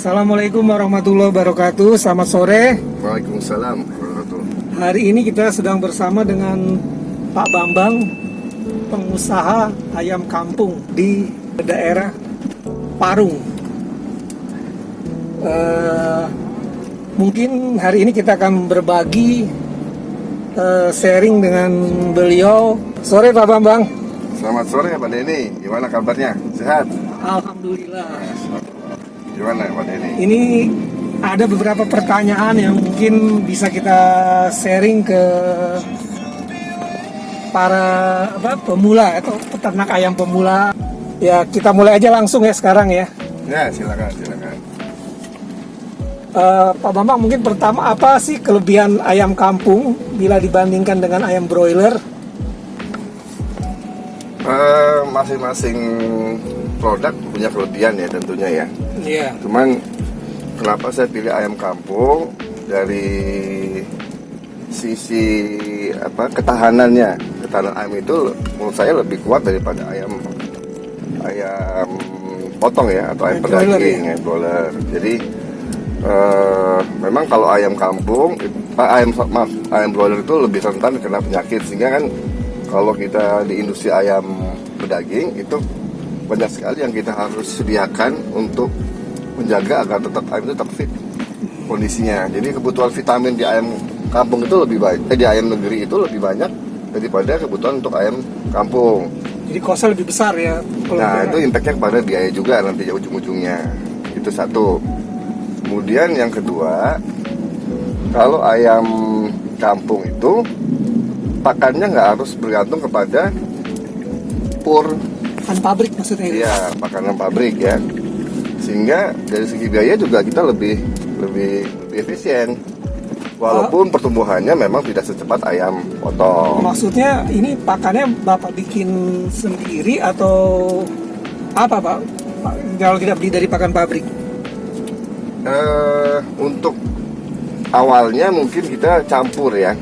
Assalamualaikum warahmatullahi wabarakatuh. Selamat sore. Waalaikumsalam warahmatullahi. Hari ini kita sedang bersama dengan Pak Bambang, pengusaha ayam kampung di daerah Parung. Mungkin hari ini kita akan berbagi sharing dengan beliau. Sore Pak Bambang. Selamat sore Pak Denny. Gimana kabarnya? Sehat? Alhamdulillah. Gimana Pak Denny? Ini ada beberapa pertanyaan yang mungkin bisa kita sharing ke para pemula atau peternak ayam pemula. Ya, kita mulai aja langsung ya sekarang ya. Ya, silakan. Pak Bambang, mungkin pertama apa sih kelebihan ayam kampung bila dibandingkan dengan ayam broiler? Masing-masing produk punya kelebihan ya tentunya ya. Iya. Cuman kenapa saya pilih ayam kampung, dari sisi ketahanan ayam itu menurut saya lebih kuat daripada ayam potong ya, atau ayam pedaging, ayam broiler. Jadi memang kalau ayam kampung, ayam broiler itu lebih rentan kena penyakit, sehingga kan kalau kita di industri ayam pedaging itu banyak sekali yang kita harus sediakan untuk menjaga agar tetap ayam itu tetap fit kondisinya. Jadi kebutuhan vitamin di ayam kampung itu lebih baik, di ayam negeri itu lebih banyak daripada kebutuhan untuk ayam kampung. Jadi kosnya lebih besar ya. Nah itu impactnya kepada biaya juga nanti ujung-ujungnya. Itu satu. Kemudian yang kedua, kalau ayam kampung itu pakannya nggak harus bergantung kepada pur. Pakan pabrik maksudnya? Iya, makanan pabrik ya. Sehingga dari segi biaya juga kita lebih efisien. Walaupun pertumbuhannya memang tidak secepat ayam potong. Maksudnya ini pakannya Bapak bikin sendiri atau apa Pak? Kalau tidak beli dari pakan pabrik? Untuk awalnya mungkin kita campur ya.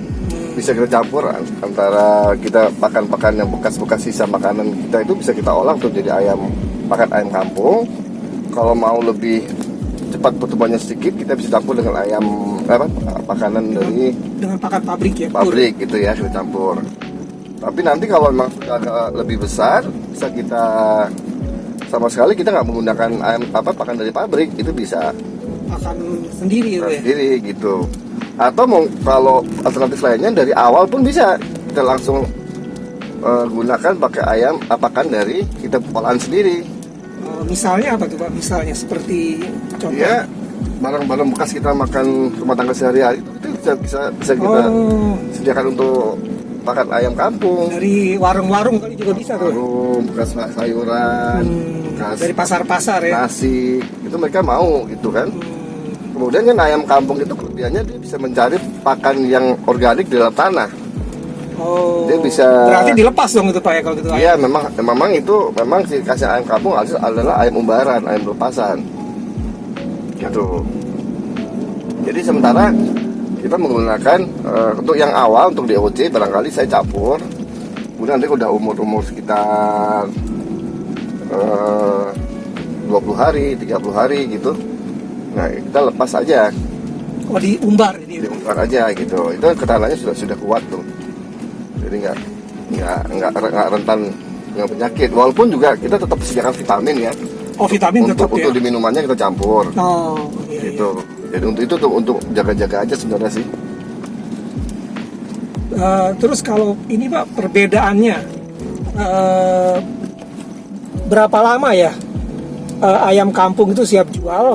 Bisa kita campur antara kita pakan-pakan yang bekas-bekas sisa makanan kita itu bisa kita olah untuk jadi pakan ayam kampung. Kalau mau lebih cepat pertumbuhannya sedikit, kita bisa campur dengan pakanan dari pakan pabrik ya. Pabrik gitu ya, kita campur. Tapi nanti kalau memang sudah lebih besar, bisa kita sama sekali kita nggak menggunakan pakan dari pabrik, itu bisa pakan sendiri ya. Sendiri gitu. Atau kalau alternatif lainnya dari awal pun bisa kita langsung gunakan pakai pakan dari kita olahan sendiri. Misalnya apa tuh Pak? Misalnya seperti contoh? Ya, barang-barang bekas kita makan rumah tangga sehari-hari itu bisa kita sediakan untuk pakan ayam kampung. Dari warung-warung kali juga bisa tuh. Warung, bekas sayuran, bekas dari pasar-pasar ya. Nasi, itu mereka mau gitu kan. Kemudian kan ayam kampung itu kelebihannya dia bisa mencari pakan yang organik di dalam tanah. Oh. Dia bisa. Berarti dilepas dong itu Pak ya kalau gitu. Iya, memang itu ciri khasnya ayam kampung adalah ayam umbaran, ayam lepasan. Gitu. Jadi sementara kita menggunakan untuk yang awal untuk DOC barangkali saya campur. Kemudian nanti udah umur sekitar 20 hari, 30 hari gitu. Nah, kita lepas aja. Oh, diumbar ini. Diumbar aja gitu. Itu ketahanannya sudah kuat tuh. Jadi nggak rentan dengan penyakit. Walaupun juga kita tetap sediakan vitamin ya. Oh, vitamin tetap ya. Untuk di minumannya kita campur. Oh, iya, gitu. Iya. Jadi untuk itu tuh untuk jaga-jaga aja sebenarnya sih. Terus kalau ini Pak perbedaannya berapa lama ya ayam kampung itu siap jual?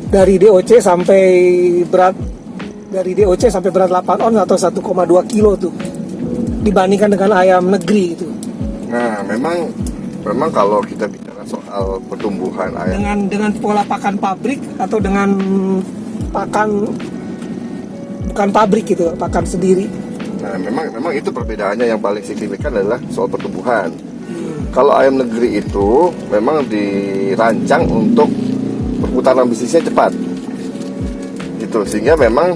Dari DOC sampai berat 8 on atau 1,2 kilo tuh dibandingkan dengan ayam negeri itu. Nah, memang kalau kita bicara soal pertumbuhan ayam dengan pola pakan pabrik atau dengan pakan bukan pabrik gitu, pakan sendiri. Nah, memang itu perbedaannya yang paling signifikan adalah soal pertumbuhan. Kalau ayam negeri itu memang dirancang untuk perputaran bisnisnya cepat gitu, sehingga memang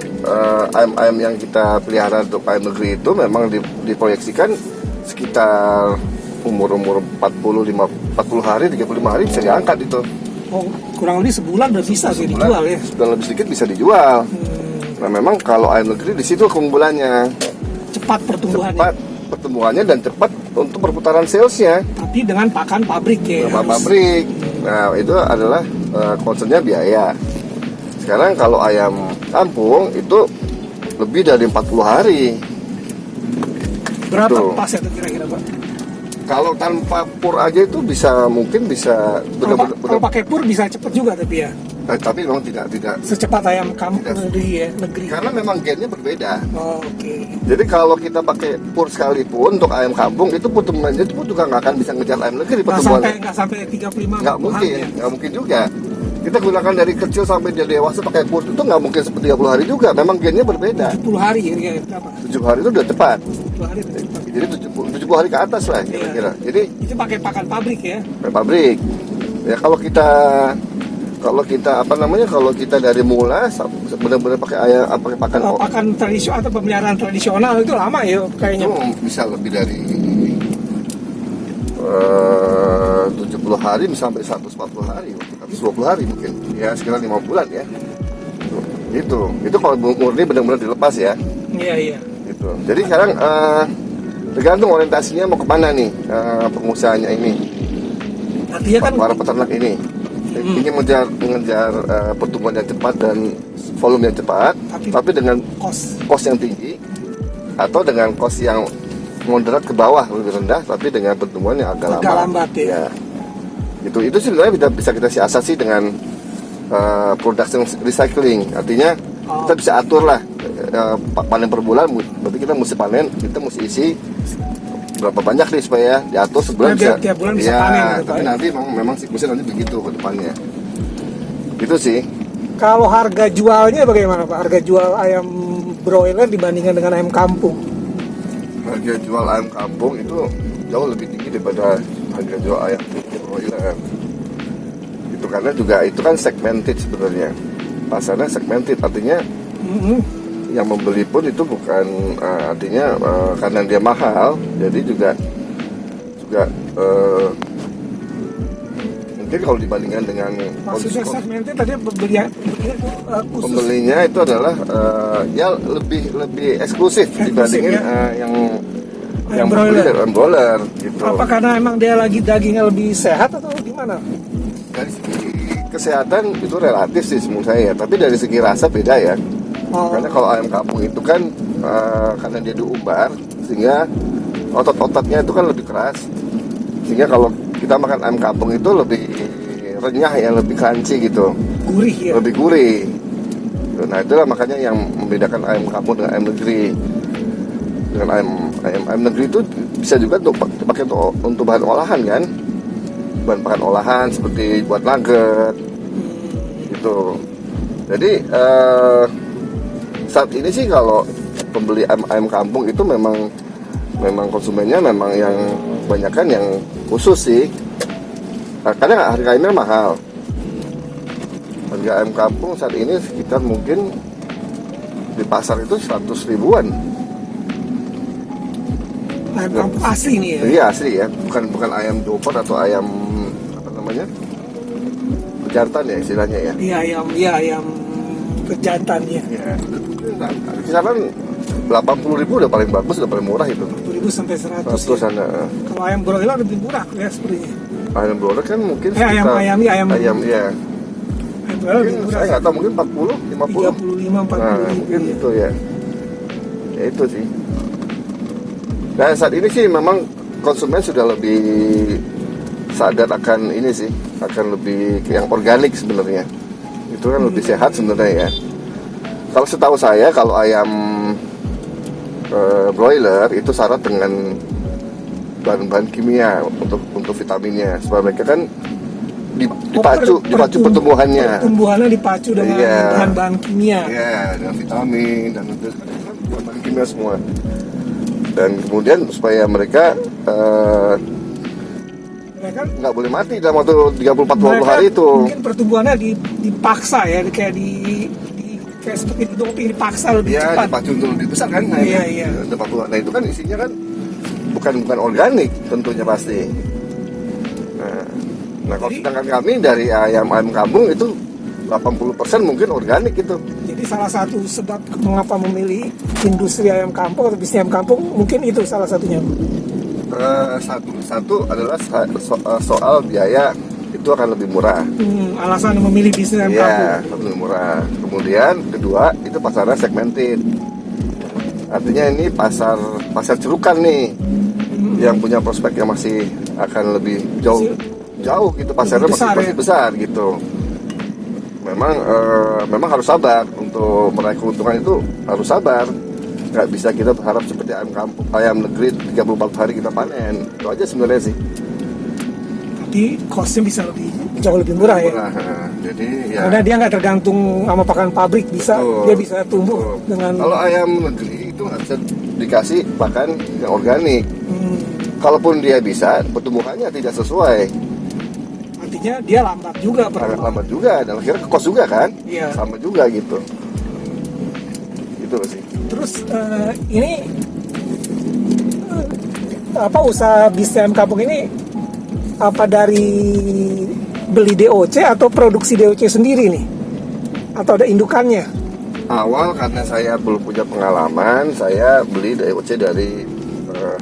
ayam-ayam yang kita pelihara untuk ayam negeri itu memang diproyeksikan sekitar umur 40 hari 35 hari bisa diangkat itu. Oh, kurang lebih sebulan udah bisa sih Sebulan, dijual ya. Sudah lebih sedikit bisa dijual. Nah memang kalau ayam negeri di situ keunggulannya, Cepat pertumbuhannya. cepat pertumbuhannya dan cepat untuk perputaran salesnya. Tapi dengan pakan pabrik ya. Beberapa harus. pabrik. Nah itu adalah concernnya biaya. Sekarang kalau ayam kampung itu lebih dari 40 hari. Berapa Betul. pas ya tuh kira-kira Pak? Kalau tanpa pur aja itu mungkin bisa Kalau pakai pur bisa cepet juga tapi ya. tapi memang tidak Secepat ayam kampung Tidak. negeri. karena memang gennya berbeda. Oh, oke. Jadi kalau kita pakai pur sekalipun untuk ayam kampung itu pertumbuhannya itu juga nggak akan bisa ngejar ayam negeri pertumbuhannya. Nggak sampai 35 Nggak mungkin, nggak mungkin juga. Kita gunakan dari kecil sampai dia dewasa pakai pur itu nggak mungkin seperti 30 hari juga. Memang gennya berbeda. 70 hari ya berapa? 7 hari itu udah cepat. 70 hari udah cepat. Jadi 70 hari ke atas lah kira-kira. Jadi Itu pakai pakan pabrik ya. pabrik. Ya kalau kita kalau kita dari mula benar-benar pakai ayam pakai pakan Pakan tradisional atau pemeliharaan tradisional itu lama ya kayaknya. itu bisa lebih dari 70 hari sampai 140 hari, 120 hari mungkin. Ya sekitar 5 bulan ya. Itu kalau murni benar-benar dilepas ya. Iya. Gitu. Jadi sekarang tergantung orientasinya mau kemana nih pengusahanya ini, Artinya kan para peternak ini. Ingin mengejar pertumbuhan yang cepat dan volume yang cepat, tapi dengan cost yang tinggi, atau dengan cost yang moderat ke bawah lebih rendah, tapi dengan pertumbuhan yang agak lambat ya. Itu sebenarnya bisa kita siasati dengan production recycling. Artinya kita bisa atur lah panen per bulan, berarti kita mesti panen, kita mesti isi berapa banyak nih supaya diatur sebulan bisa. Tiap bulan bisa panen gitu, tapi Pak. nanti memang siklusnya nanti begitu ke depannya. Itu sih. Kalau harga jualnya bagaimana Pak? Harga jual ayam broiler dibandingkan dengan ayam kampung? Harga jual ayam kampung itu jauh lebih tinggi daripada harga jual ayam broiler. Itu karena juga itu kan segmented sebenarnya. Pasarnya segmented, artinya yang membeli pun itu bukan artinya karena dia mahal, jadi juga mungkin kalau dibandingkan dengan Maksudnya segmented tadi pembelinya itu adalah ya lebih eksklusif dibandingin ya? yang broiler. broiler gitu. Apa karena emang dia lagi dagingnya lebih sehat atau gimana? Dari segi kesehatan itu relatif sih menurut saya, tapi dari segi rasa beda ya. Karena kalau ayam kampung itu kan karena dia diumbar sehingga otot-ototnya itu kan lebih keras, sehingga kalau kita makan ayam kampung itu lebih renyah ya, lebih crunchy gitu, Gurih ya. lebih gurih. Nah itulah makanya yang membedakan ayam kampung dengan ayam negeri. Dengan ayam negeri itu bisa juga untuk dipakai untuk bahan olahan kan, bahan olahan seperti buat nugget gitu. Jadi saat ini sih kalau pembeli ayam kampung itu memang konsumennya memang yang kebanyakan yang khusus sih. Karena harga ayamnya mahal. Harga ayam kampung saat ini sekitar mungkin di pasar itu 100 ribuan. Ayam kampung asli nih ya. Iya asli ya, bukan ayam doper atau ayam apa namanya pejantan ya istilahnya ya. Iya ayam pejantan ya. Ya. Kisaran 80.000 udah paling bagus, udah paling murah itu. 1.000 sampai 100. Sana. Kalau ayam broiler lebih murah ya sepertinya. Ayam broiler kan mungkin ayam ayam ya. Ayam broiler Mungkin lebih murah. saya nggak tahu, mungkin 40, 50. 35, 40 Nah, ribu mungkin ya. itu ya. Ya itu sih. Nah saat ini sih memang konsumen sudah lebih sadar akan ini sih, akan lebih ke yang organik sebenarnya. Itu kan lebih sehat sebenarnya ya. Kalau setahu saya kalau ayam broiler itu syarat dengan bahan-bahan kimia untuk vitaminnya supaya mereka kan dipacu pertumbuhannya. Pertumbuhannya dipacu dengan bahan-bahan kimia. Iya, dengan vitamin dan itu bahan kimia semua. Dan kemudian supaya mereka nggak boleh mati dalam waktu 30-40 hari itu. Mungkin pertumbuhannya dipaksa ya, kayak kayak seperti dipaksa lebih cepat. Iya, dipacu untuk lebih besar kan. Iya. Nah itu kan isinya kan bukan organik tentunya pasti. Nah, kalau sedangkan kami dari ayam kampung itu 80% mungkin organik gitu. Jadi salah satu sebab mengapa memilih industri ayam kampung atau bisnis ayam kampung mungkin itu salah satunya. Satu adalah soal biaya itu akan lebih murah. Alasan memilih bisnis ayam kampung. Lebih murah. Kemudian kedua itu pasarnya segmented. Artinya ini pasar cerukan nih, yang punya prospek yang masih akan lebih jauh gitu, pasarnya masih besar gitu. Memang harus sabar untuk meraih keuntungan, itu harus sabar. Nggak bisa kita berharap seperti ayam negeri 34 hari kita panen. Itu aja sebenarnya sih. Tapi costnya bisa jauh lebih murah ya. Jadi ya. Karena dia nggak tergantung sama pakan pabrik, dia bisa tumbuh dengan. Kalau ayam negeri itu nggak bisa dikasih pakan yang organik. Kalaupun dia bisa, pertumbuhannya tidak sesuai. Artinya dia lambat juga. Lambat juga, dan akhirnya kos juga kan. Iya. Sama juga gitu. Itu sih. Terus ini usaha bisnis ayam kampung ini apa dari beli DOC atau produksi DOC sendiri nih? Atau ada indukannya? Awal karena saya belum punya pengalaman, saya beli DOC dari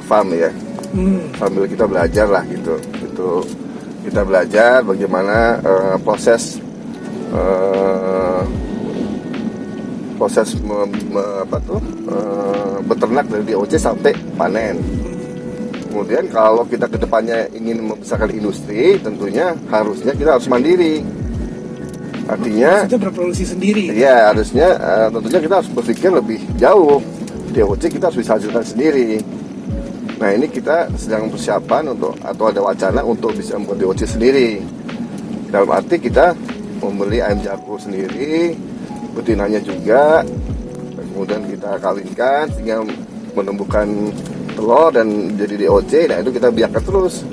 farm ya. Sambil kita belajar lah gitu. Kita belajar bagaimana proses beternak dari DOC sampai panen. Kemudian kalau kita kedepannya ingin membesarkan industri, tentunya harusnya kita harus mandiri. Artinya kita berproduksi sendiri. Iya, harusnya tentunya kita harus berpikir lebih jauh. DOC kita harus bisa hasilkan sendiri. Nah, ini kita sedang persiapan atau ada wacana untuk bisa membuat DOC sendiri. Dalam arti kita membeli ayam jago sendiri, betinanya juga, kemudian kita kawinkan sehingga menumbuhkan telur dan jadi DOC. Nah, itu kita biarkan terus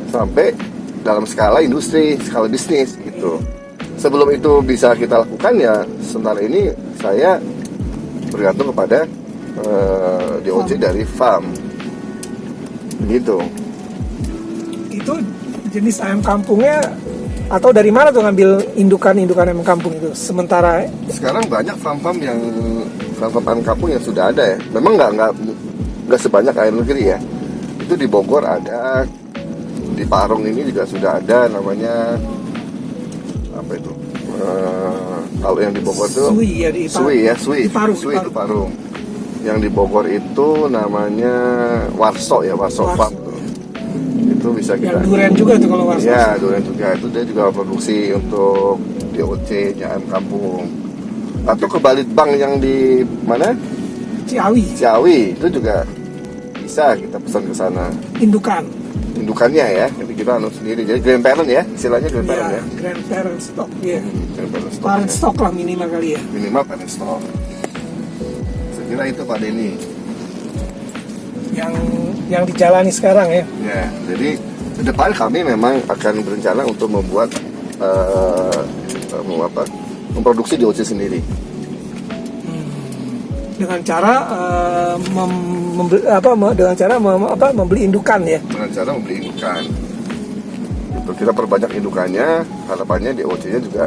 sampai dalam skala industri, skala bisnis gitu. Sebelum itu bisa kita lakukan, ya sementara ini saya bergantung kepada DOC dari farm gitu. Itu jenis ayam kampungnya atau dari mana tuh ngambil indukan ayam kampung itu? Sementara sekarang banyak farm ayam kampung yang sudah ada ya. Memang nggak sebanyak ayam negeri ya. Itu di Bogor ada, di Parung ini juga sudah ada, namanya apa itu? Kalau yang di Bogor itu Sui itu Parung. Yang di Bogor itu namanya Warso Farm tuh. Itu bisa kita. Yang durian juga tuh kalau Warso. Ya, durian juga itu dia juga produksi untuk DOC ayam kampung. Atau ke Balitbang yang di mana? Ciawi itu juga bisa kita pesan ke sana. Indukannya ya, jadi kita sendiri. Jadi grandparent ya, istilahnya grandparent ya. Grandparent stock ya. Parent stock lah minimal kali ya. Minimal parent stock. Saya kira itu Pak Denny. Yang dijalani sekarang ya. Ya, jadi ke depan kami memang akan berencana untuk membuat memproduksi DOC sendiri. Dengan cara membeli indukan ya. Dengan cara membeli indukan. Untuk kita perbanyak indukannya, harapannya DOC-nya juga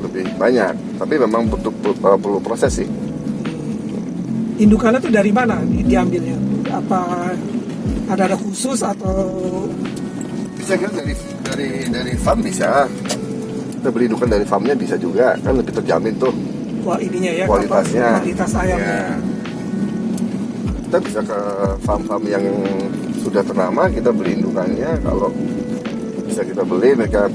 lebih banyak. Tapi memang perlu proses sih. Indukannya itu dari mana diambilnya? Apa ada khusus atau bisa kan dari farm bisa. Kita beli indukan dari farmnya bisa juga, kan lebih terjamin tuh. Kualitas ayamnya. Ya. Kita bisa ke farm-farm yang sudah ternama, kita beli indukannya. Kalau bisa kita beli, mereka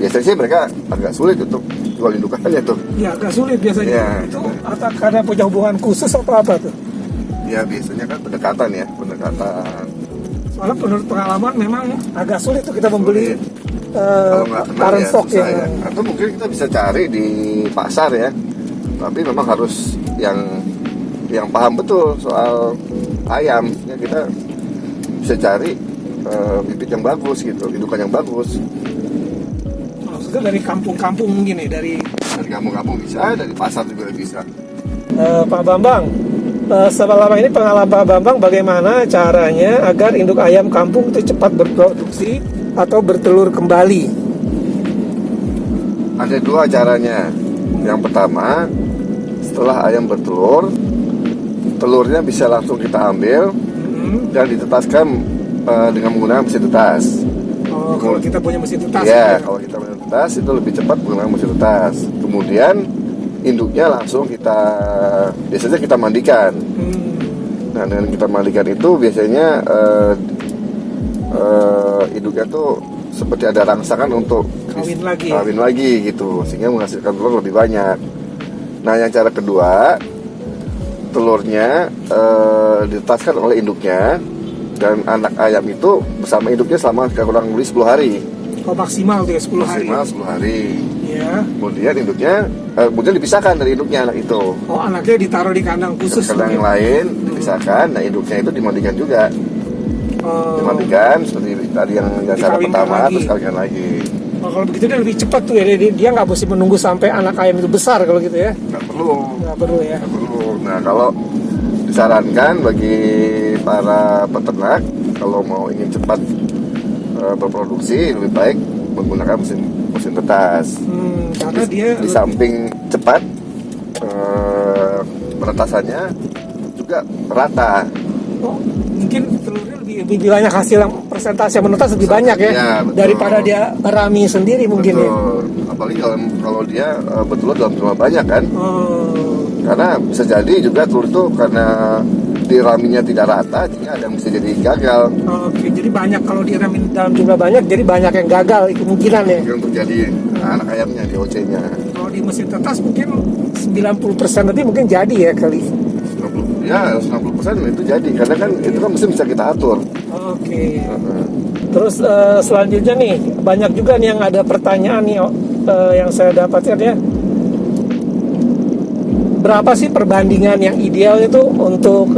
agak sulit untuk jual indukannya tuh. Ya, agak sulit biasanya. Ya. Itu atau karena punya hubungan khusus atau apa tuh? Ya, biasanya kan pendekatan. Soalnya menurut pengalaman memang agak sulit tuh kita membeli parent stock ya. Atau mungkin kita bisa cari di pasar ya. Tapi memang harus yang paham betul soal ayam. Ya, kita bisa cari bibit yang bagus gitu, indukan yang bagus. Maksudnya dari kampung-kampung mungkin ya, dari kampung-kampung bisa, dari pasar juga bisa. Pak Bambang, selama ini pengalaman Pak Bambang bagaimana caranya agar induk ayam kampung itu cepat berproduksi atau bertelur kembali? Ada dua caranya. Yang pertama, setelah ayam bertelur, telurnya bisa langsung kita ambil dan ditetaskan dengan menggunakan mesin tetas. Oh, kalau kita punya mesin tetas. Ya, kalau kita punya tetas itu lebih cepat menggunakan mesin tetas. Kemudian induknya langsung biasanya kita mandikan. Nah, dengan kita mandikan itu biasanya induknya tuh seperti ada rangsangan untuk kawin lagi gitu, sehingga menghasilkan telur lebih banyak. Nah, yang cara kedua, telurnya ditetaskan oleh induknya dan anak ayam itu bersama induknya selama kurang lebih 10 hari. Oh, maksimal tuh ya 10 hari. Maksimal 10 hari. Ya. Kemudian induknya kemudian dipisahkan dari induknya anak itu. Oh, anaknya ditaruh di kandang khusus. Kandang yang lain dipisahkan. Nah, induknya itu dimandikan juga. Dimandikan seperti tadi yang cara pertama, terus kawinkan lagi. Oh, kalau begitu dia lebih cepat tuh ya. Dia nggak mesti menunggu sampai anak ayam itu besar kalau gitu ya. Nggak perlu. Nggak perlu ya. Nggak perlu. Nah, kalau disarankan bagi para peternak kalau mau ingin cepat berproduksi, lebih baik menggunakan mesin tetas. Karena dia di samping cepat, penetasannya juga rata. Oh, mungkin telurnya lebih banyak hasil yang persentase yang menetas lebih banyak ya, daripada dia rami sendiri mungkin ya. Apalagi kalau dia bertelur dalam jumlah banyak kan. Karena bisa jadi juga telur itu karena di raminya tidak rata, jadi ada yang bisa jadi gagal. Oke, jadi banyak kalau di rami dalam jumlah banyak, jadi banyak yang gagal kemungkinan ya. Mungkin untuk jadi anak ayamnya di OC-nya. Kalau di mesin tetas mungkin 90% nanti mungkin jadi ya kali. 90% itu jadi, karena kan itu kan mesin bisa kita atur. Oke. Terus selanjutnya nih, banyak juga nih yang ada pertanyaan nih yang saya dapatkan ya. Berapa sih perbandingan yang ideal itu untuk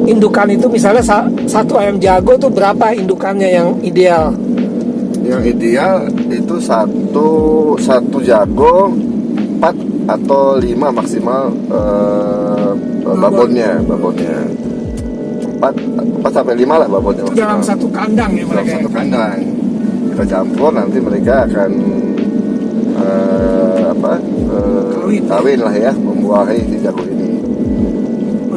indukan itu, misalnya satu ayam jago tuh berapa indukannya yang ideal? Yang ideal itu satu jago 4 atau 5 maksimal babonnya 4 sampai 5 lah babonnya. Dalam satu kandang ya mereka. Dalam satu kandang kita campur, nanti mereka akan kawin lah ya, membuahi si jago ini.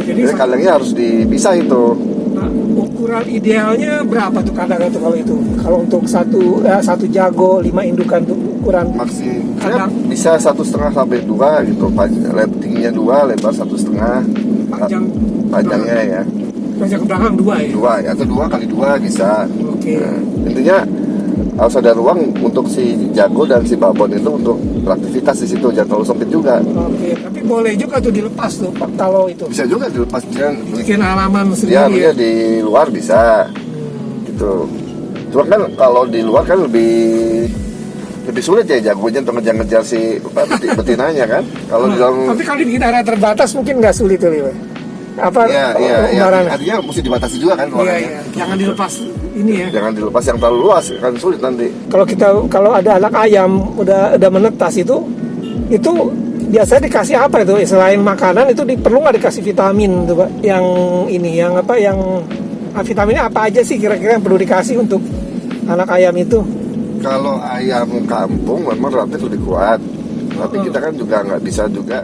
Jadi kandangnya harus dipisah itu. Nah, ukuran idealnya berapa tuh kandangnya tuh kalau itu? Kalau untuk satu jago 5 indukan tuh ukuran maksimal bisa 1,5 sampai 2 gitu. Tingginya 2, lebar 1,5. Panjangnya ya. Panjang ke belakang 2 ya? 2 ya, atau 2 kali 2 bisa. Oke. Nah, intinya harus ada ruang untuk si jago dan si babon itu untuk beraktivitas di situ, jangan terlalu sempit juga. Oke, tapi boleh juga tuh dilepas tuh kalau itu. Bisa juga dilepas, bikin halaman sendiri. Ya, di luar bisa. Gitu. Cuma kan kalau di luar kan lebih sulit ya jagonya untuk ngejar si betinanya kan. Kalau di dalam. Tapi kalau dibikin area terbatas mungkin nggak sulit tuh, Liwe. Apa? Iya. Artinya mesti dibatasi juga kan. Iya. Jangan dilepas ini ya. Jangan dilepas yang terlalu luas, kan sulit nanti. Kalau ada anak ayam udah menetas itu biasanya dikasih apa itu? Selain makanan itu perlu nggak dikasih vitamin tuh, Pak? Yang vitaminnya apa aja sih kira-kira yang perlu dikasih untuk anak ayam itu? Kalau ayam kampung memang relatif lebih kuat, tapi kita kan juga nggak bisa juga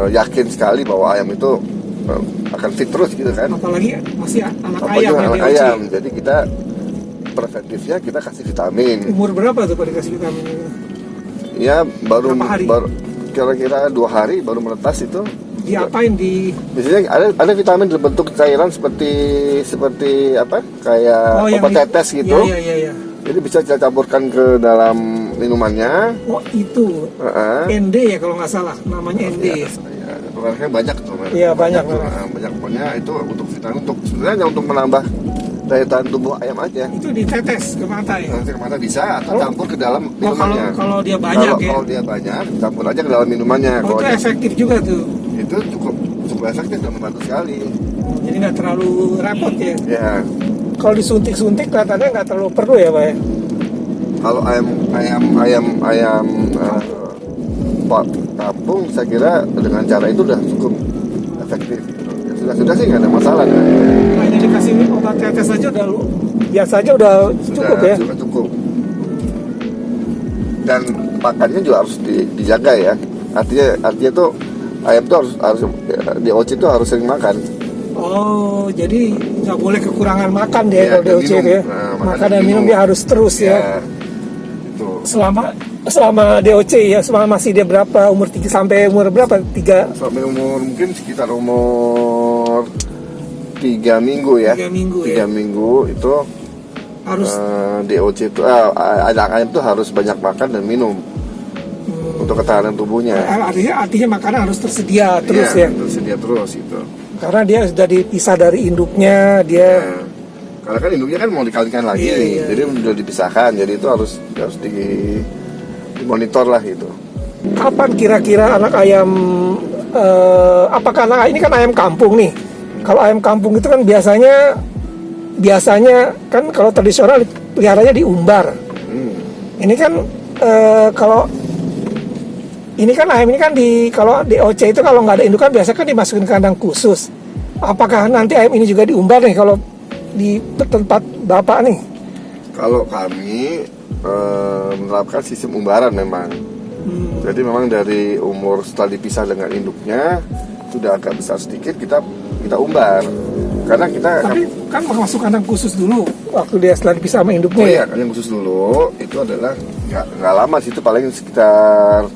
yakin sekali bahwa ayam itu akan fit terus gitu kan. Apalagi masih anak ayam. Jadi kita preventifnya kita kasih vitamin. Umur berapa tuh Pak dikasih vitamin itu? Ya baru kira-kira 2 hari baru menetas itu. Diapain biasanya ada vitamin berbentuk cairan seperti apa? Kayak obat tetes gitu. Iya. Jadi bisa kita campurkan ke dalam minumannya. Oh itu. ND ya kalau nggak salah, namanya ND. Ya, mereka banyak tuh. Iya banyak. Banyak pokoknya itu untuk vitamin sebenarnya untuk menambah daya tahan tubuh ayam aja. Itu ditetes ke mata ya? Ke mata bisa atau campur ke dalam minumannya. Kalau dia banyak Kalau dia banyak, campur aja ke dalam minumannya. Itu efektif juga tuh. Itu cukup efektif dan membantu sekali. Jadi nggak terlalu repot ya? Ya. Kalau disuntik-suntik kelihatannya nggak terlalu perlu ya Pak ya? Kalau ayam kampung saya kira dengan cara itu udah cukup efektif. sudah sih nggak ada masalah. Hanya dikasih obat tetes aja udah biasa aja udah cukup ya. Sudah cukup. Dan pakannya juga harus dijaga ya. Artinya tuh ayam tuh harus DOC itu harus sering makan. Oh, jadi nggak boleh kekurangan makan dia Ya, kalau DOC minum. ya. Nah, makan dan minum dia harus terus ya. Itu. Selama DOC ya, selama masih dia berapa umur 3 sampai umur berapa? 3 Sampai umur mungkin sekitar umur 3 minggu ya. 3 minggu 3 ya. minggu itu Harus DOC itu anak ayam tuh harus banyak makan dan minum untuk ketahanan tubuhnya. artinya makanan harus tersedia terus ya. Tersedia terus itu. Karena dia sudah dipisah dari induknya, dia Nah, karena kan induknya kan mau dikawinkan lagi, Iya. jadi udah dipisahkan, jadi itu harus dimonitor lah itu. kapan kira-kira anak ayam apakah anak ini kan ayam kampung nih. Kalau ayam kampung itu kan biasanya kan kalau tradisional peliharanya diumbar. Ini kan kalau ini kan ayam ini kan kalau DOC itu kalau nggak ada indukan biasa kan dimasukin ke kandang khusus. Apakah nanti ayam ini juga diumbar nih kalau di tempat Bapak nih? Kalau kami menerapkan sistem umbaran memang. Jadi memang dari umur setelah dipisah dengan induknya sudah agak besar sedikit kita umbar. Karena kita Tapi kan masuk kandang khusus dulu waktu dia setelah dipisah sama induknya. iya, yang khusus dulu itu adalah nggak lama sih, itu paling sekitar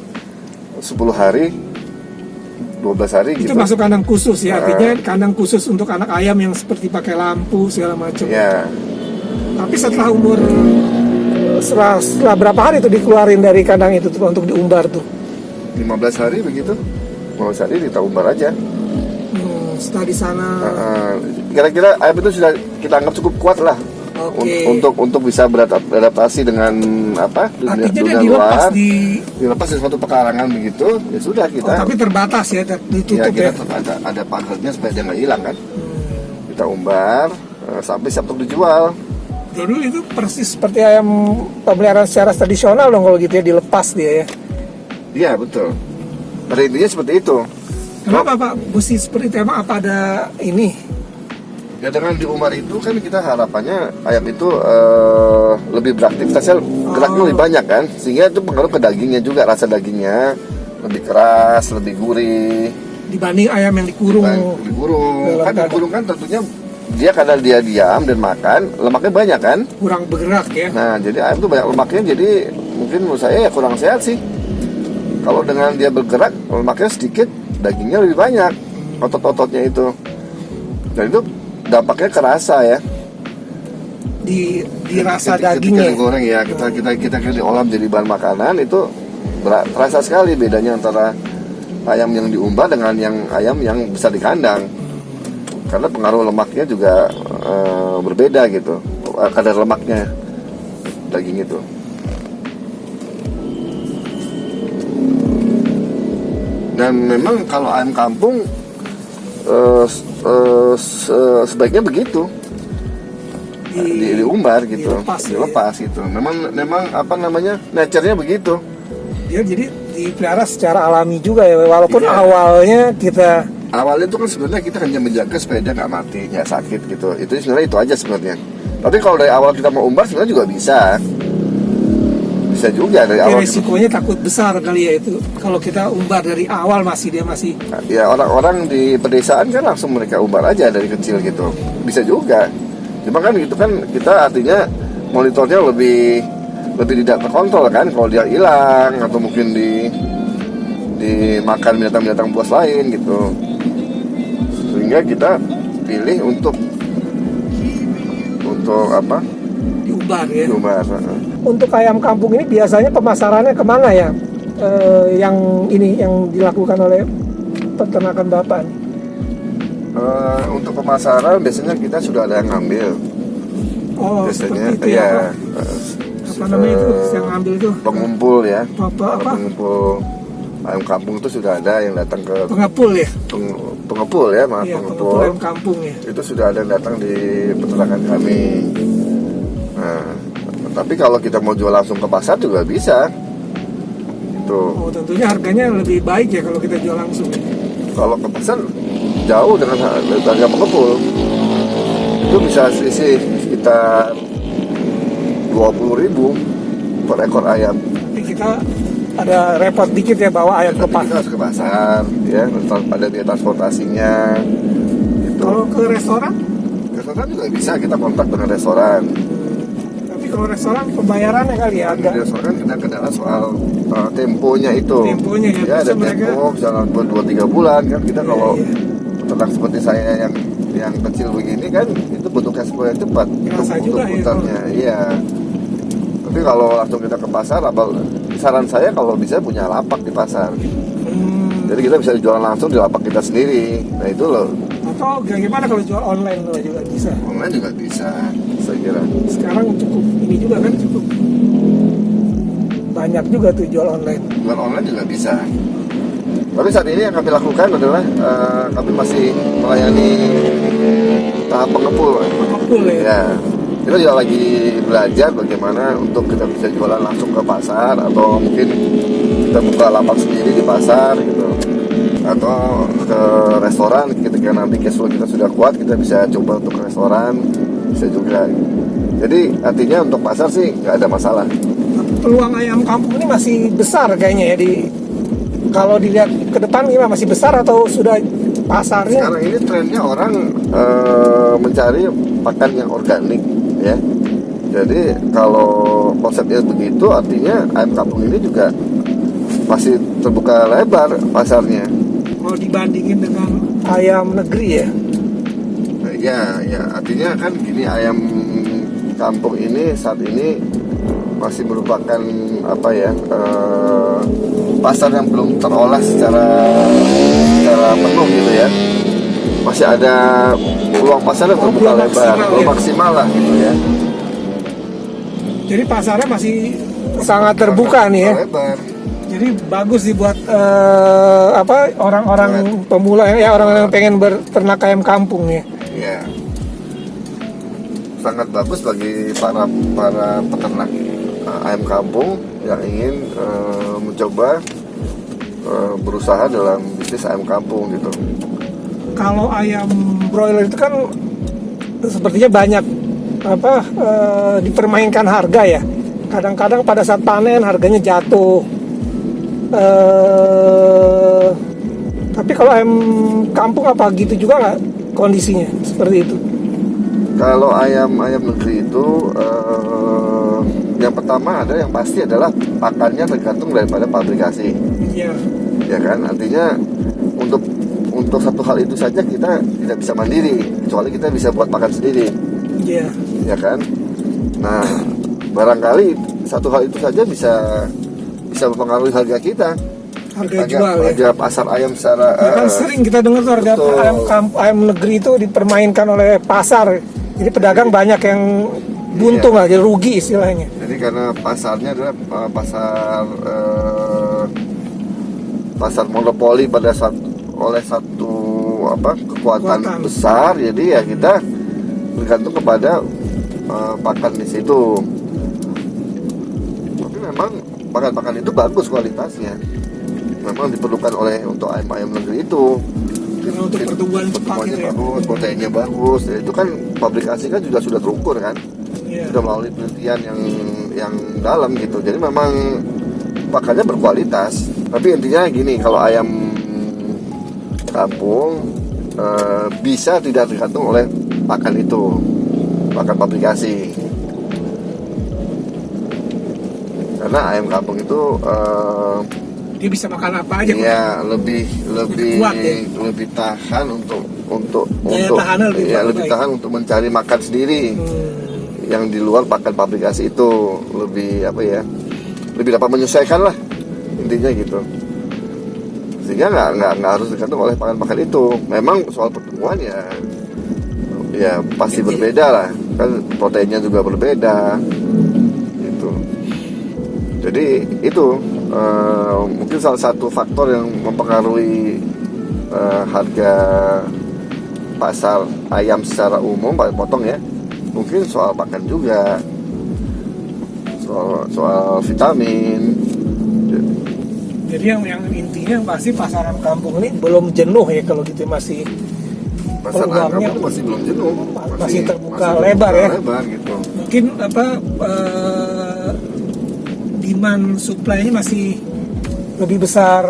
10 hari 12 hari Itu gitu. masuk kandang khusus ya, artinya kandang khusus untuk anak ayam yang seperti pakai lampu segala macam. Ya, Tapi setelah setelah berapa hari itu dikeluarin dari kandang itu tuh untuk diumbar tuh? 15 hari begitu. 15 hari kita umbar aja. Setelah di sana. Kira-kira ayam itu sudah kita anggap cukup kuat lah. Oke. Untuk bisa beradaptasi dengan Artinya dia dunia dilepas luar. di Dilepas di suatu pekarangan begitu, ya sudah kita. tapi terbatas ya, ditutup kita ya. tetap ada pagarnya supaya dia nggak hilang kan. Kita umbar sampai siap untuk dijual. Jadi itu persis seperti ayam pemeliharaan secara tradisional dong kalau gitu ya, dilepas dia ya. Iya betul. Pada intinya seperti itu. Kenapa Pak mesti seperti itu? Emang apa ada ini? Ya dengan diumbar itu kan kita harapannya ayam itu lebih beraktivitasnya, geraknya lebih banyak kan, sehingga itu pengaruh ke dagingnya juga, rasa dagingnya lebih keras, lebih gurih. Dibanding ayam yang dikurung. Dikurung Dalam kan, dikurung kan tentunya dia karena dia diam dan makan, lemaknya banyak kan. Kurang bergerak ya. Nah jadi ayam tuh banyak lemaknya, jadi mungkin menurut saya ya kurang sehat sih. Kalau dengan dia bergerak, lemaknya sedikit, dagingnya lebih banyak, otot-ototnya itu. Dan itu dampaknya kerasa ya. Di rasa Ketika dagingnya. digoreng ya, kita diolah jadi bahan makanan, itu terasa sekali bedanya antara ayam yang diumbar dengan ayam yang bisa di kandang. Karena pengaruh lemaknya juga berbeda gitu, kadar lemaknya daging itu. Dan memang kalau ayam kampung sebaiknya begitu, diumbar gitu, dilepas gitu. Memang apa namanya, nature-nya begitu. Dia jadi dipelihara secara alami juga ya, walaupun Iya. awalnya itu kan sebenarnya kita hanya menjaga supaya dia nggak mati, nggak sakit gitu. Itu sebenarnya itu aja sebenarnya. Tapi kalau dari awal kita mau umbar sebenarnya juga bisa juga dari awal. resikonya takut besar kali ya itu. Kalau kita umbar dari awal masih. Ya orang-orang di pedesaan kan langsung mereka umbar aja dari kecil gitu. Bisa juga. Cuma kan gitu kan kita artinya monitornya lebih tidak terkontrol kan, kalau dia hilang atau mungkin dimakan binatang-binatang buas lain gitu. Sehingga kita pilih untuk apa? Diumbar ya. Diumbar. Untuk ayam kampung ini biasanya pemasarannya kemana ya? Yang dilakukan oleh peternakan Bapak nih? Untuk pemasaran biasanya kita sudah ada yang ngambil. Oh, Biasanya seperti itu ya. Apa namanya itu yang ngambil itu? Pengumpul ya. Apa? Pengumpul ayam kampung itu sudah ada yang datang ke Pengepul ya? pengepul ya, maaf, Iya, pengepul. pengepul ayam kampung ya. Itu sudah ada yang datang di peternakan kami. Nah, tapi kalau kita mau jual langsung ke pasar juga bisa. Itu Oh, tentunya harganya lebih baik ya kalau kita jual langsung. kalau ke pasar jauh dengan harga pengepul. Itu bisa selisih sekitar 20.000 per ekor ayam. Tapi kita ada repot dikit ya bawa ayam ke Tapi kita pasar. harus ke pasar, ya, ada biaya transportasinya. Gitu. Kalau ke restoran, Restoran juga bisa, kita kontak dengan restoran. tapi kalau restoran pembayarannya kali ya Di agak restoran kita kendala soal temponya itu. Temponya ya, Ya, ada bisa mereka- tempo, misalnya buat 2-3 bulan kan. Kita kalau Iya. peternak seperti saya yang kecil begini kan, itu butuh cash flow yang cepat Kerasa untuk juga ya, putarnya. Iya. Tapi kalau langsung kita ke pasar, saran saya kalau bisa punya lapak di pasar. Jadi kita bisa jualan langsung di lapak kita sendiri. Nah itu loh, atau gimana kalau jual online loh juga bisa. online juga bisa, saya kira. Sekarang cukup ini juga kan cukup banyak juga tuh jual online. Jual online juga bisa. Tapi saat ini yang kami lakukan adalah kami masih melayani tahap pengepul. Pengepul ya. Ya, kita juga lagi belajar bagaimana untuk kita bisa jualan langsung ke pasar atau mungkin kita buka lapak sendiri di pasar gitu, atau ke restoran ketika nanti cash flow kita sudah kuat kita bisa coba untuk ke restoran, bisa juga. Jadi artinya untuk pasar sih nggak ada masalah. Peluang ayam kampung ini masih besar kayaknya ya kalau dilihat ke depan gimana, masih besar atau sudah pasarnya? Sekarang ini trennya orang mencari pakan yang organik, ya. Jadi kalau konsepnya begitu, artinya ayam kampung ini juga masih terbuka lebar pasarnya. Kalau dibandingin dengan ayam negeri ya. Ya, artinya kan gini, ayam kampung ini saat ini masih merupakan pasar yang belum terolah secara penuh gitu ya. Masih ada peluang pasar yang terbuka belum lebar, maksimal belum ya. maksimal lah gitu ya. Jadi pasarnya masih sangat terbuka nih ya. Lebar. Jadi bagus dibuat orang-orang pemula ya, orang-orang yang pengen berternak ayam kampung ya. Ya, sangat bagus bagi para peternak ayam kampung yang ingin mencoba berusaha dalam bisnis ayam kampung gitu. Kalau ayam broiler itu kan sepertinya banyak dipermainkan harga ya. Kadang-kadang pada saat panen harganya jatuh. Tapi kalau ayam kampung apa gitu juga nggak kondisinya seperti itu? Kalau ayam negeri itu yang pertama ada yang pasti adalah pakannya tergantung daripada pabrikasi, Iya. ya kan? Artinya untuk satu hal itu saja kita tidak bisa mandiri, kecuali kita bisa buat pakan sendiri, Iya. ya kan? Nah, barangkali satu hal itu saja bisa mempengaruhi harga kita, Harga jual ya. harga pasar ayam secara Kan sering kita dengar tuh harga betul. ayam negeri itu dipermainkan oleh pasar. Jadi pedagang banyak yang buntung lah, jadi rugi istilahnya. Jadi karena pasarnya adalah pasar monopoli oleh satu kekuatan besar, jadi ya kita bergantung kepada pakan di situ. Tapi memang pakan itu bagus kualitasnya, memang diperlukan untuk ayam negeri itu. Karena untuk pertumbuhan cepat Pertumbuhannya gitu ya. bagus, proteinnya bagus. Ya, itu kan pabrikasi kan juga sudah terukur kan, Iya. sudah melalui penelitian yang dalam gitu. Jadi memang pakannya berkualitas. Tapi intinya gini, kalau ayam kampung bisa tidak tergantung oleh pakan itu, pakan pabrikasi. Karena ayam kampung itu Dia bisa makan apa aja. ya lebih kuat ya? lebih tahan untuk Daya tahannya lebih baik. tahan untuk mencari makan sendiri. Yang di luar pakan pabrikasi itu lebih lebih dapat menyesuaikan lah, intinya gitu. Sehingga nggak harus tergantung oleh pakan itu. Memang soal pertumbuhan ya pasti berbeda lah, kan proteinnya juga berbeda gitu. Jadi itu mungkin salah satu faktor yang mempengaruhi harga pasar ayam secara umum, potong ya. Mungkin soal pakan juga, soal vitamin. Jadi yang intinya pasti pasaran kampung ini belum jenuh ya kalau gitu, masih pasar ayam peluangnya kampung masih belum jenuh, masih terbuka lebar ya. lebar gitu. Mungkin demand supply-nya masih lebih besar,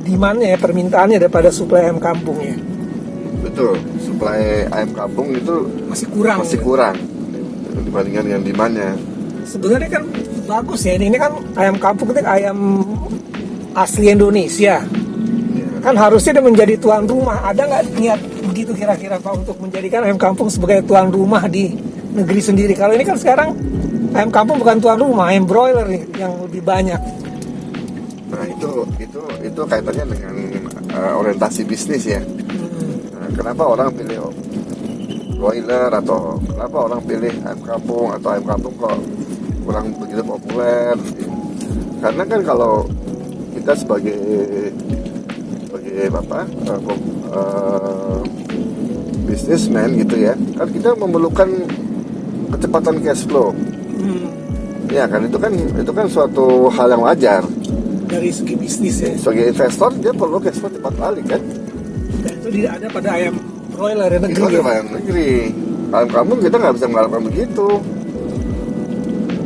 demand-nya ya, permintaannya daripada supply ayam kampung ya. Betul, supply ayam kampung itu Masih kurang. Dibandingkan dengan demand-nya. Sebenarnya kan bagus ya, ini kan ayam kampung itu ayam asli Indonesia. Kan harusnya dia menjadi tuan rumah. Ada nggak niat begitu kira-kira Pak untuk menjadikan ayam kampung sebagai tuan rumah di negeri sendiri? Kalau ini kan sekarang ayam kampung bukan tuan rumah, ayam broiler nih yang lebih banyak. Nah itu kaitannya dengan orientasi bisnis ya. Nah, kenapa orang pilih broiler atau kenapa orang pilih ayam kampung atau ayam kampung kok kurang begitu populer? Karena kan kalau kita sebagai bisnismen gitu ya, kan kita memerlukan kecepatan cash flow. Ya kan itu kan suatu hal yang wajar Dari segi bisnis ya. sebagai investor. Dia perlu cash flow cepat balik kan. Dan itu tidak ada pada ayam broiler ya, Itu negeri. ada ayam negeri. Ayam kampung kita nggak bisa mengharapkan begitu.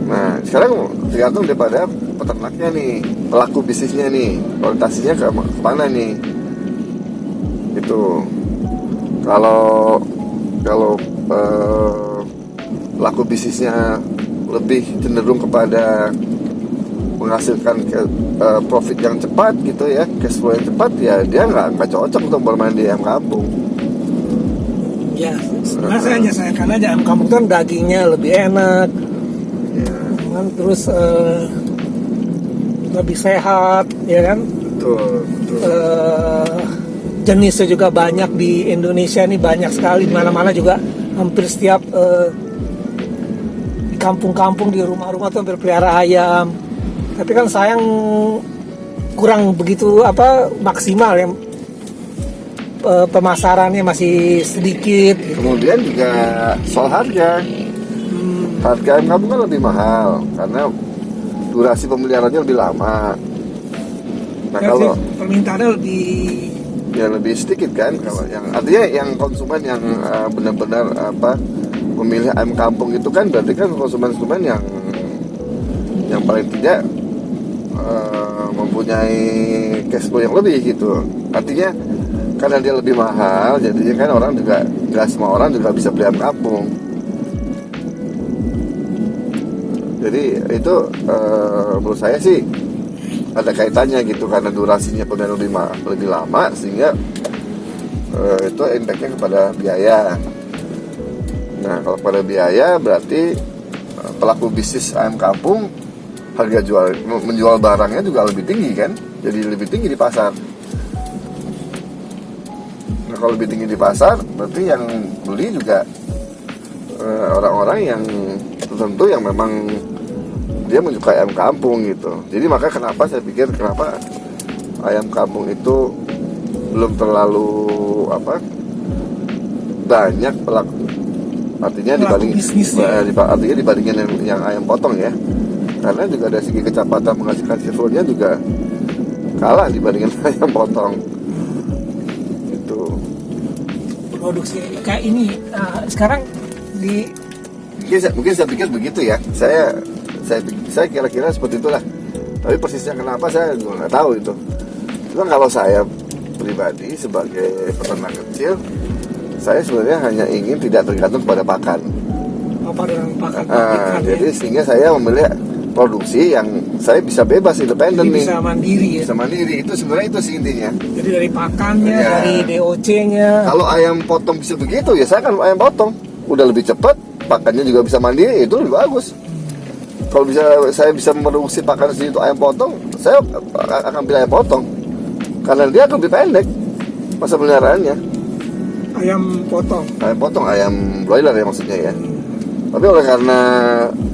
Nah sekarang tergantung daripada peternaknya nih, pelaku bisnisnya nih, orientasinya ke mana nih. Itu kalau pelaku bisnisnya lebih cenderung kepada menghasilkan profit yang cepat gitu ya, cash flow yang cepat, ya dia nggak cocok untuk bermain di ayam kampung. Ya, sebenarnya saya hanya sayangkan aja ayam kampung kan dagingnya lebih enak, Ya, kan, terus lebih sehat, ya kan? betul. Jenisnya juga banyak di Indonesia nih, banyak sekali, di mana-mana juga hampir setiap di kampung-kampung, di rumah-rumah tuh hampir pelihara ayam. Tapi kan sayang kurang begitu maksimal ya, pemasarannya masih sedikit gitu. Kemudian juga soal harga. Harga ayam kampung kan lebih mahal karena durasi pemeliharaannya lebih lama. Nah kalau Permintaannya lebih sedikit kan, kalau yang artinya yang konsumen yang benar-benar memilih ayam kampung itu kan berarti kan konsumen yang paling tidak mempunyai cash flow yang lebih gitu. Artinya karena dia lebih mahal, jadinya kan orang juga nggak semua orang juga bisa beli ayam kampung. Jadi itu menurut saya sih ada kaitannya gitu, karena durasinya pemeliharaannya lebih lama sehingga itu impactnya kepada biaya. Nah kalau pada biaya berarti pelaku bisnis ayam kampung harga menjual barangnya juga lebih tinggi kan, jadi lebih tinggi di pasar. Nah kalau lebih tinggi di pasar berarti yang beli juga orang-orang yang tertentu yang memang dia menyukai ayam kampung gitu. Jadi maka kenapa saya pikir kenapa ayam kampung itu belum terlalu banyak pelaku, artinya dibandingin yang ayam potong ya, karena juga dari segi kecepatan menghasilkan cash flow-nya juga kalah dibandingin ayam potong. Itu produksi kayak ini sekarang mungkin saya pikir begitu ya. Saya kira-kira seperti itulah. Tapi persisnya kenapa saya juga nggak tahu itu. Cuma kalau saya pribadi sebagai peternak kecil, saya sebenarnya hanya ingin tidak tergantung pada pakan. Jadi sehingga saya memilih produksi yang saya bisa bebas independen nih. Bisa mandiri ya. Bisa mandiri, itu sebenarnya itu sih intinya. Jadi dari pakannya, dari DOC-nya. Kalau ayam potong bisa begitu ya saya kan ayam potong. Udah lebih cepat, pakannya juga bisa mandiri, itu lebih bagus. Kalau saya bisa memproduksi pakan sendiri untuk ayam potong, saya akan pilih ayam potong karena dia akan lebih pendek masa pemeliharaannya. Ayam potong, ayam broiler ya maksudnya ya. Tapi oleh karena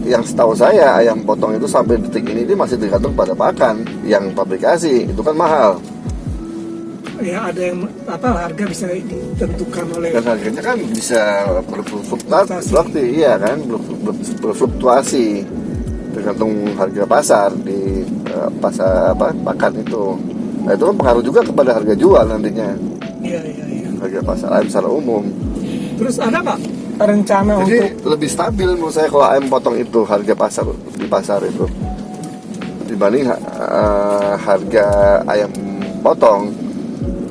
yang setahu saya ayam potong itu sampai detik ini dia masih tergantung pada pakan yang pabrikasi, itu kan mahal. Ya ada yang harga bisa ditentukan oleh. Dan harganya kan bisa berfluktuasi, iya kan, berfluktuasi tergantung harga pasar di pasar pakan itu. Nah itu kan pengaruh juga kepada harga jual nantinya. Iya. harga pasar ayam secara umum. Terus ada nggak rencana Jadi untuk lebih stabil menurut saya kalau ayam potong itu harga pasar di pasar itu dibanding harga ayam potong.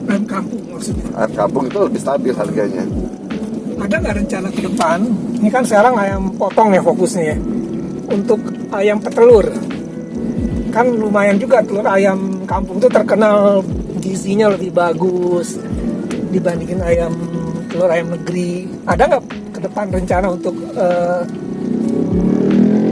ayam kampung maksudnya? Ayam kampung itu lebih stabil harganya. Ada nggak rencana ke depan? Ini kan sekarang ayam potong ya fokusnya ya. Untuk ayam petelur, kan lumayan juga telur ayam kampung itu terkenal gizinya lebih bagus dibandingin telur ayam negeri. Ada nggak ke depan rencana untuk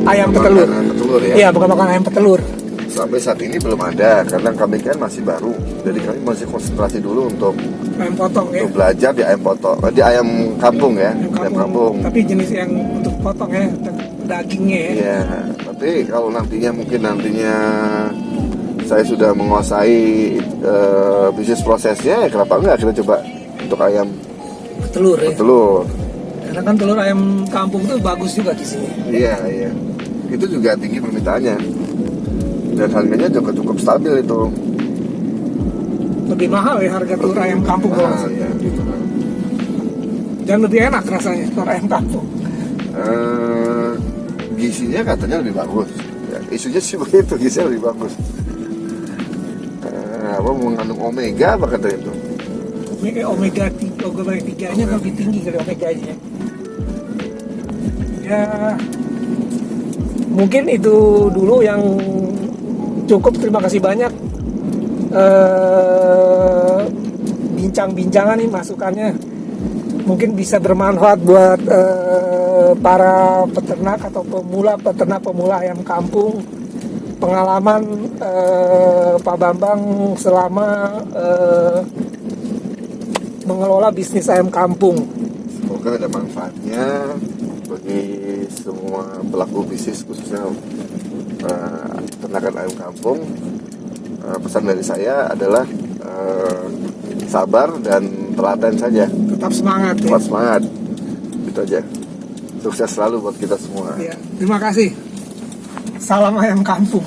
ayam petelur? Ayam petelur ya. Iya, bukan makan ayam petelur. Sampai saat ini belum ada karena kami kan masih baru. Jadi kami masih konsentrasi dulu untuk Ayam potong ya. belajar di ayam potong, di ayam kampung ya. Ayam kampung. Tapi jenis yang untuk potong ya, dagingnya ya. Iya, tapi kalau nantinya saya sudah menguasai bisnis prosesnya, ya kenapa enggak kita coba untuk ayam Petelur ya. petelur. Karena kan telur ayam kampung tuh bagus juga di sini. Iya, iya. Itu juga tinggi permintaannya. Dan harganya juga cukup stabil itu. Lebih mahal ya harga telur ayam kampung kalau nggak salah. Iya, gitu. Dan lebih enak rasanya telur ayam kampung. Gizinya katanya lebih bagus. Ya, isunya sih begitu, gizinya lebih bagus. Apa mengandung omega apa kata itu? Ini kayak omega 3 nya lebih tinggi dari omega nya. Ya mungkin itu dulu yang cukup. Terima kasih banyak bincang-bincangan nih, masukannya mungkin bisa bermanfaat buat para peternak atau pemula ayam kampung. Pengalaman Pak Bambang selama mengelola bisnis ayam kampung. Semoga ada manfaatnya bagi semua pelaku bisnis khususnya peternakan ayam kampung. Pesan dari saya adalah sabar dan telaten saja. Tetap semangat ya. Tetap semangat, itu aja. Sukses selalu buat kita semua. Ya, terima kasih. Salam ayam kampung.